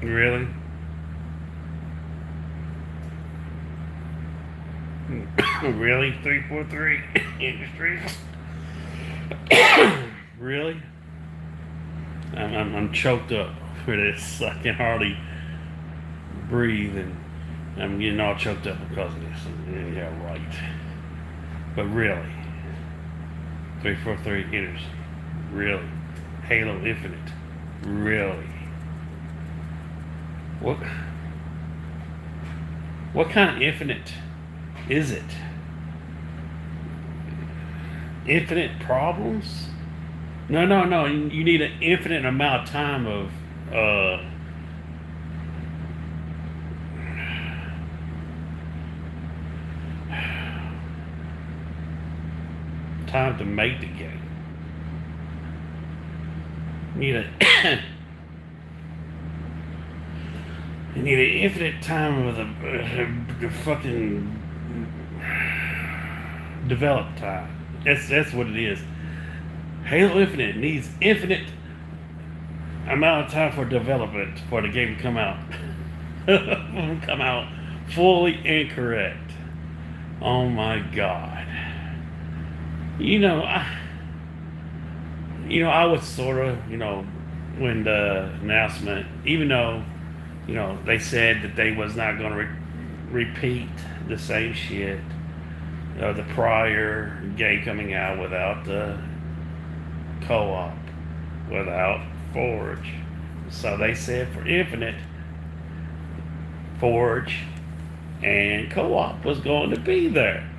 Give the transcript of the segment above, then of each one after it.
Really? Really? 343 Industries? Really? I'm choked up for this. I can hardly breathe, and I'm getting all choked up because of this. Yeah, right. But really, 343 Industries? Really? Halo Infinite? Really? What? What kind of infinite is it? Infinite problems? No, no, no. You need an infinite amount of time of uh, time to make the game. You need a you need an infinite time of the fucking develop time. That's what it is. Halo Infinite needs infinite amount of time for development for the game to come out. Come out fully incorrect. Oh my god. You know, I was sort of, when the announcement, even though, they said that they was not going to repeat the same shit of the prior game coming out without the co-op, without Forge. So they said for Infinite, Forge and co-op was going to be there.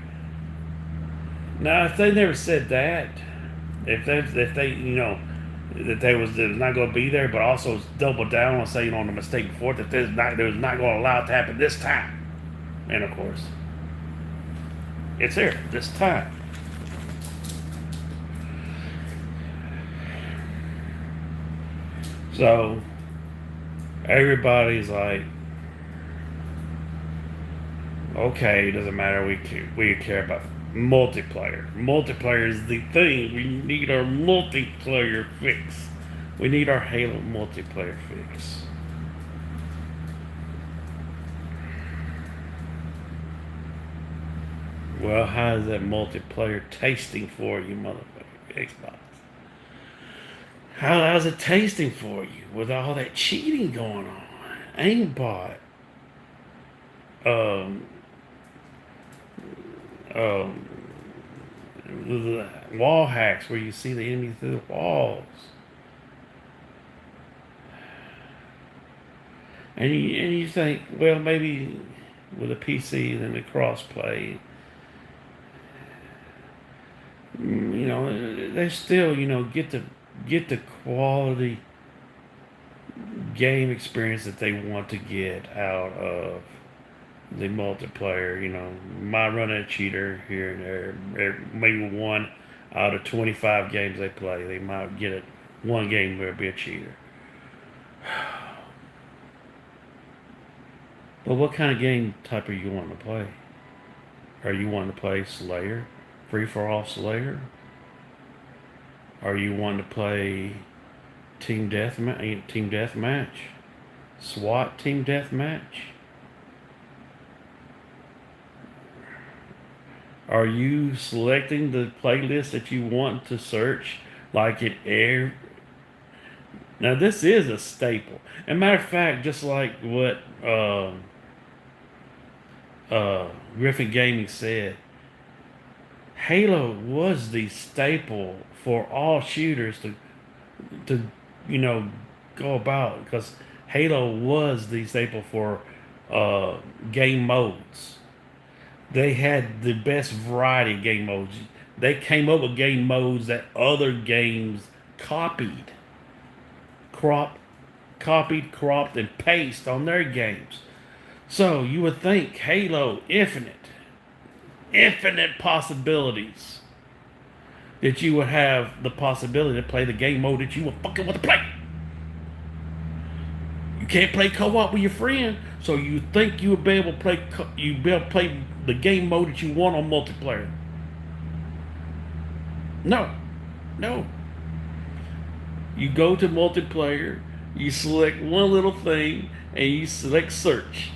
Now, if they never said that, if they that they was not going to be there, but also double down on saying on the mistake before that they was not going to allow it to happen this time, and of course, it's here this time. So everybody's like, okay, it doesn't matter. We care about multiplayer. Multiplayer is the thing. We need our multiplayer fix. We need our Halo multiplayer fix. Well, how is that multiplayer tasting for you, motherfucker? Xbox. How's it tasting for you with all that cheating going on? Aimbot. Um, um, the wall hacks where you see the enemy through the walls. And you think, well, maybe with a PC and the crossplay, they still, get the quality game experience that they want to get out of the multiplayer. Might run a cheater here and there. Maybe one out of 25 games they play, they might get it. One game where it'll be a cheater. But what kind of game type are you wanting to play? Are you wanting to play Slayer? Free for all Slayer? Are you wanting to play Team Deathmatch? SWAT Team Deathmatch? Are you selecting the playlist that you want to search like it air? Now this is a staple. As a matter of fact, just like what Griffin Gaming said, Halo was the staple for all shooters to go about, because Halo was the staple for game modes. They had the best variety of game modes. They came up with game modes that other games copied, cropped, and pasted on their games. So you would think Halo infinite possibilities, that you would have the possibility to play the game mode that you would fucking want to play. You can't play co-op with your friend, so you think you would be able to play the game mode that you want on multiplayer. No. You go to multiplayer, You select one little thing and you select search,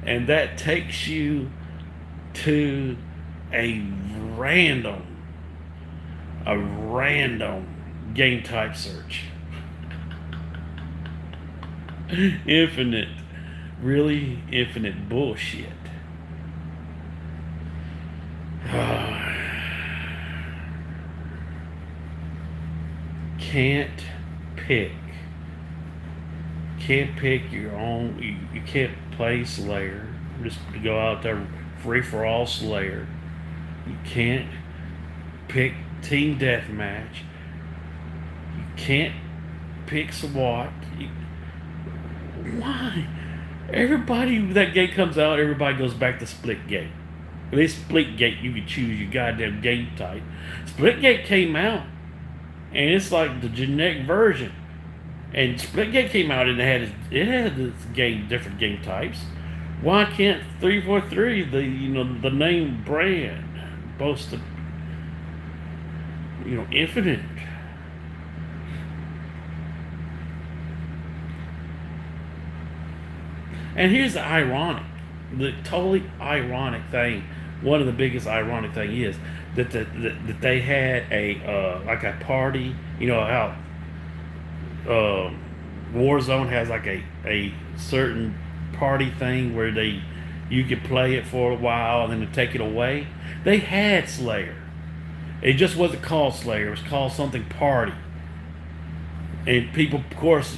and that takes you to a random, a random game type search. Infinite, really infinite bullshit. Can't pick. Can't pick your own. You can't play Slayer. Just go out there free for all Slayer. You can't pick Team Deathmatch. You can't pick SWAT. Why? Everybody that game comes out, everybody goes back to Splitgate. At least Splitgate, you can choose your goddamn game type. Splitgate came out, and it's like the generic version. And Splitgate came out and it had this game different game types. Why can't 343 the name brand boast the infinite? And here's the totally ironic thing. One of the biggest ironic thing is that they had a like a party. You know how uh, Warzone has like a certain party thing where you could play it for a while and then to take it away. They had Slayer. It just wasn't called Slayer. It was called something Party. And people, of course,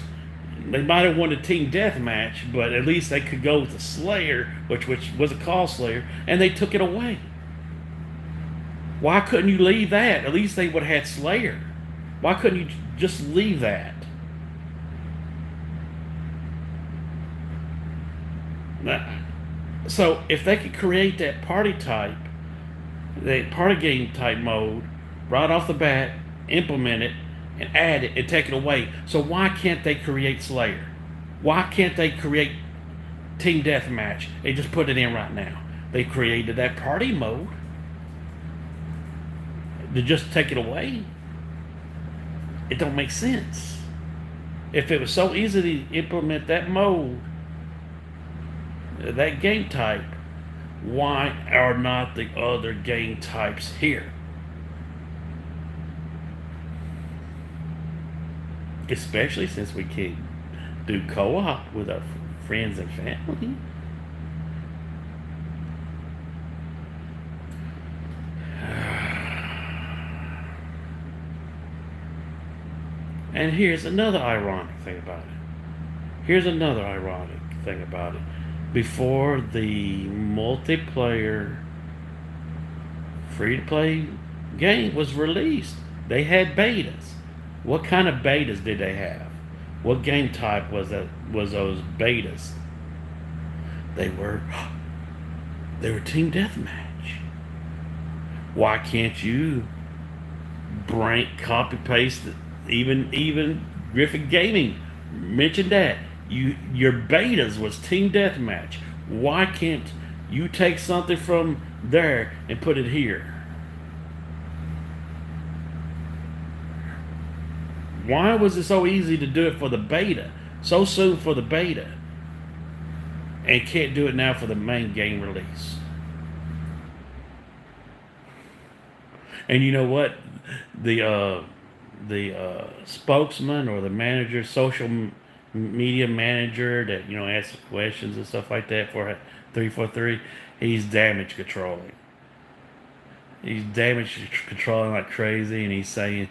they might have won a team deathmatch, but at least they could go with the Slayer, which was a call Slayer, and they took it away. Why couldn't you leave that? At least they would have had Slayer. Why couldn't you just leave that? So if they could create that party type, that party game type mode, right off the bat, implement it, and add it and take it away. So why can't they create Slayer? Why can't they create Team Deathmatch? They just put it in right now. They created that party mode. To just take it away, it don't make sense. If it was so easy to implement that mode, that game type, why are not the other game types here? Especially since we can do co-op with our friends and family. And here's another ironic thing about it. Here's another ironic thing about it. Before the multiplayer free-to-play game was released, they had betas. What kind of betas did they have? What game type was those betas? They were team deathmatch. Why can't you copy paste it? Even Griffin Gaming mentioned that your betas was team deathmatch. Why can't you take something from there and put it here? Why was it so easy to do it for the beta, so soon for the beta, and can't do it now for the main game release? And you know what? The spokesman or the manager, social media manager that asks questions and stuff like that for 343, he's damage controlling. He's damage controlling like crazy, and he's saying,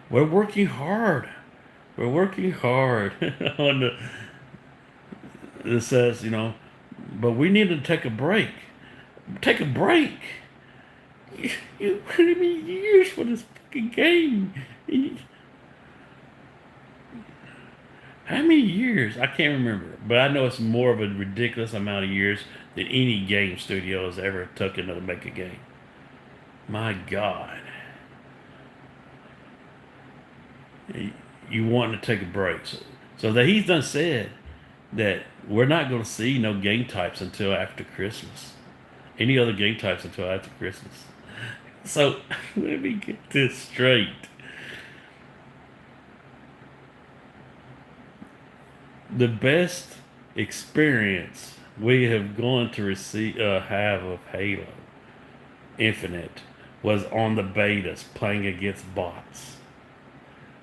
"We're working hard. We're working hard on the." It says, but we need to take a break. Take a break. You put me years for this fucking game. How many years? I can't remember, but I know it's more of a ridiculous amount of years than any game studio has ever taken to make a game. My God. You want to take a break. So that he's done said that we're not going to see no game types until after Christmas. Any other game types until after Christmas. So let me get this straight. The best experience we have gone to have of Halo Infinite was on the betas playing against bots.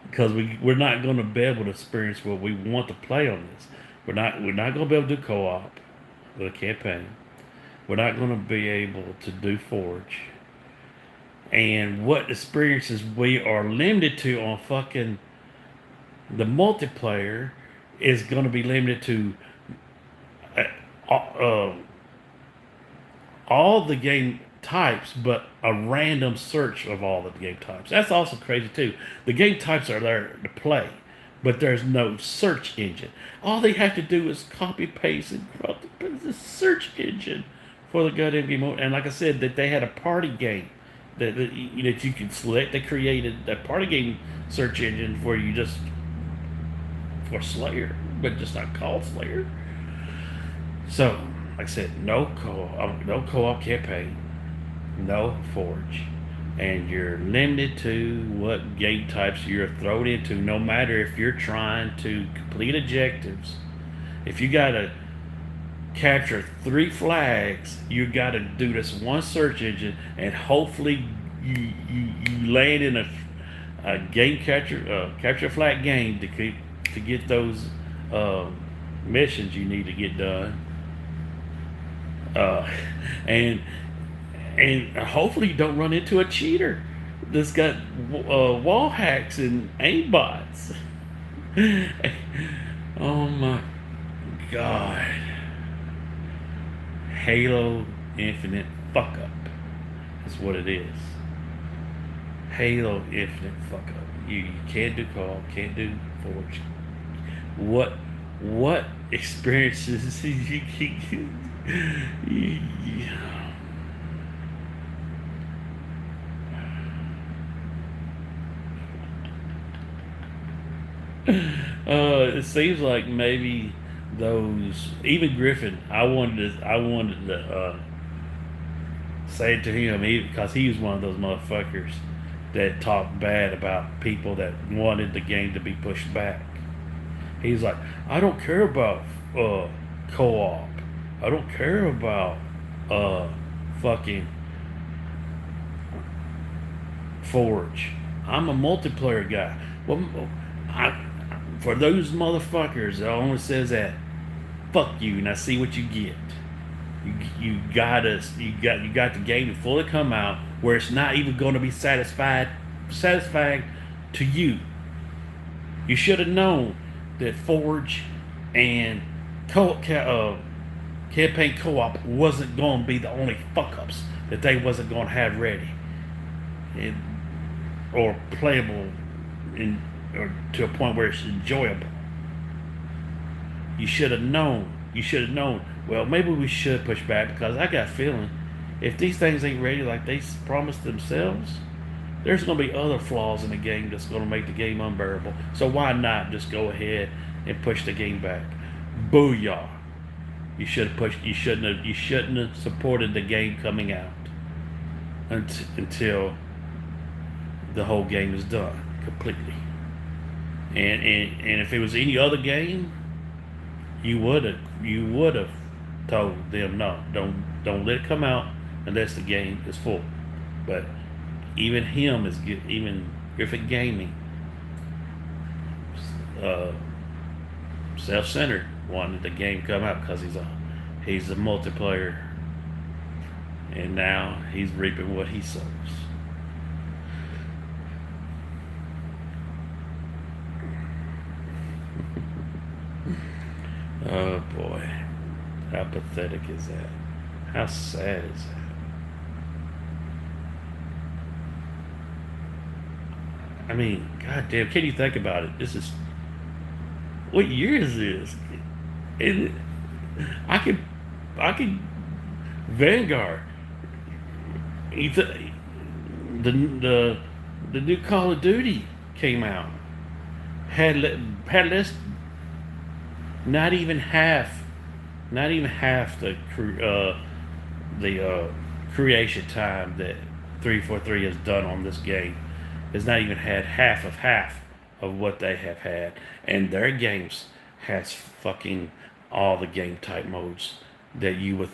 Because we're not going to be able to experience what we want to play on this. We're not going to be able to do co-op with a campaign. We're not going to be able to do Forge. And what experiences we are limited to on fucking the multiplayer is going to be limited to uh, uh, all the game types, but a random search of all the game types. That's also crazy too. The game types are there to play, but there's no search engine. All they have to do is copy paste and corrupt the search engine for the goddamn game. And like I said, that they had a party game that you could select. They created a party game search engine where you just for Slayer, but just not called Slayer. So, like I said, no co-op campaign, no Forge, and you're limited to what game types you're thrown into. No matter if you're trying to complete objectives, if you gotta capture 3 flags, you gotta do this one search engine, and hopefully you land in a game capture flag game to get those missions you need to get done. Uh, and hopefully you don't run into a cheater that's got wall hacks and aimbots. Oh my god. Halo Infinite fuck up. That's what it is. Halo Infinite fuck up. You can't do call, can't do Forge. What experiences you it seems like maybe those even Griffin. I wanted to say it to him because he was one of those motherfuckers that talked bad about people that wanted the game to be pushed back. He's like, I don't care about co-op. I don't care about fucking Forge. I'm a multiplayer guy. Well, for those motherfuckers that only says that, fuck you, and I see what you get. You got the game to fully come out where it's not even going to be satisfying to you. You should have known that Forge and campaign co-op wasn't going to be the only fuck-ups that they wasn't going to have ready or playable or to a point where it's enjoyable. You should have known. Well, maybe we should push back because I got a feeling if these things ain't ready like they promised themselves, there's going to be other flaws in the game that's going to make the game unbearable. So why not just go ahead and push the game back? Booyah! You should have pushed. You shouldn't have supported the game coming out until the whole game is done completely. And if it was any other game, you would have told them no, don't let it come out unless the game is full. But even Griffin Gaming, self-centered, wanted the game come out because he's a multiplayer, and now he's reaping what he sows. Oh boy, how pathetic is that? How sad is that? I mean, goddamn, can you think about it? What year is this? And I could Vanguard. The the new Call of Duty came out. Had less, not even half the creation time that 343 has done on this game. Has not even had half of what they have had, and their games has fucking all the game type modes that you would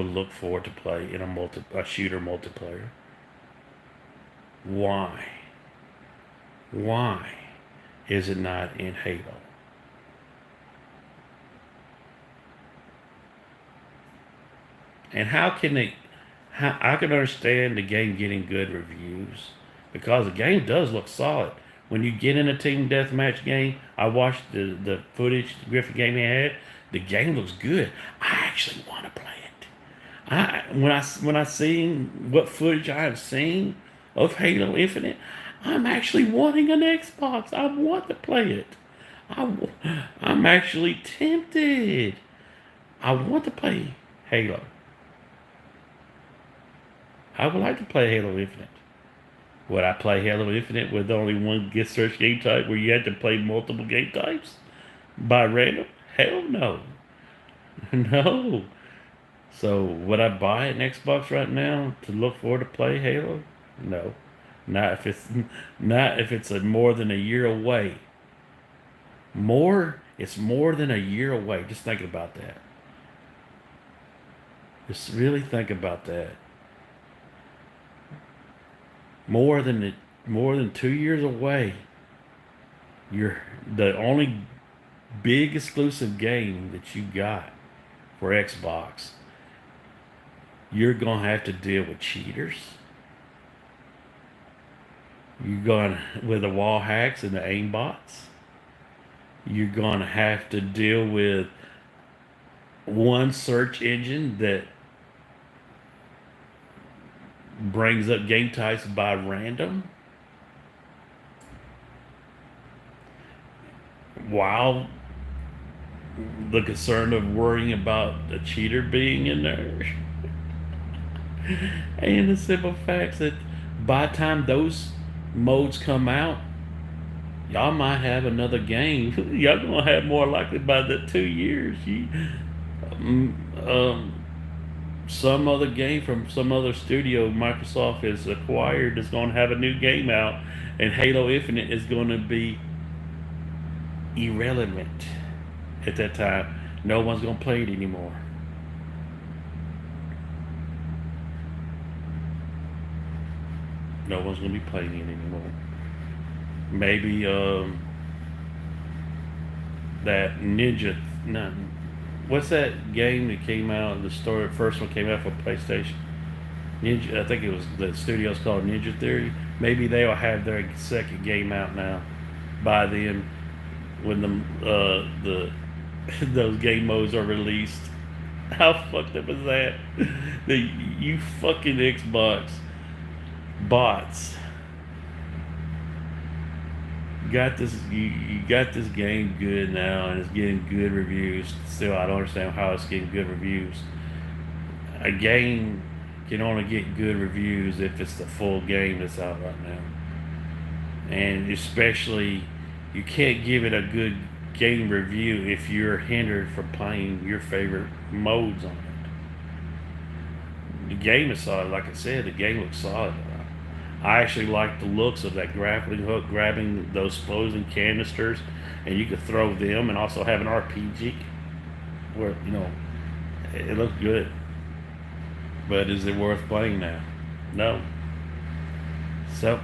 look for to play in a shooter multiplayer. Why? Why is it not in Halo? And how can they? I can understand the game getting good reviews because the game does look solid. When you get in a team deathmatch game, I watched the footage Griffin Gaming had. The game looks good. I actually want to play it. When I seen what footage I have seen of Halo Infinite, I'm actually wanting an Xbox. I want to play it. I'm actually tempted. I want to play Halo. I would like to play Halo Infinite. Would I play Halo Infinite with only one get search game type where you had to play multiple game types by random? Hell no. No. So would I buy an Xbox right now to look forward to play Halo? No. Not if it's more than a year away. It's more than a year away. Just think about that. Just really think about that. More than 2 years away. You're the only big exclusive game that you got for Xbox. You're gonna have to deal with cheaters. You're going with the wall hacks and the aimbots. You're gonna have to deal with one search engine that brings up game types by random, while the concern of worrying about a cheater being in there. And the simple fact that by the time those modes come out, y'all might have another game. Y'all gonna have more likely by the 2 years. Some other game from some other studio Microsoft has acquired is going to have a new game out, and Halo Infinite is going to be irrelevant at that time. No one's going to play it anymore. No one's going to be playing it anymore. Maybe that Ninja. No, what's that game that came out? The first one came out for PlayStation. Ninja. I think it was the studio's called Ninja Theory. Maybe they'll have their second game out now. By then, when the those game modes are released. How fucked up is that? You fucking Xbox bots got this. You got this game good now, and it's getting good reviews. Still, I don't understand how it's getting good reviews. A game can only get good reviews if it's the full game that's out right now, and especially you can't give it a good game review if you're hindered from playing your favorite modes on it. The game is solid, like I said. The game looks solid. I actually like the looks of that grappling hook grabbing those exploding canisters, and you could throw them, and also have an RPG where it looks good. But is it worth playing now? No. So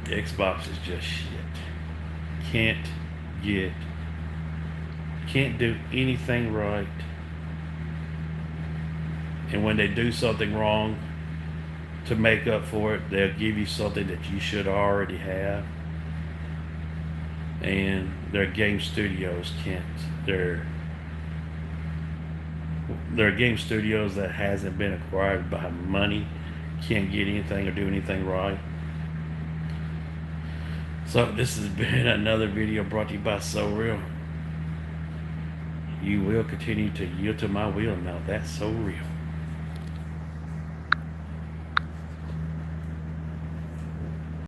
the Xbox is just shit. Can't do anything right. And when they do something wrong, to make up for it, they'll give you something that you should already have. And their game studios can't. They're game studios that hasn't been acquired by money, can't get anything or do anything right. So this has been another video brought to you by So Real. You will continue to yield to my will. Now that's so real.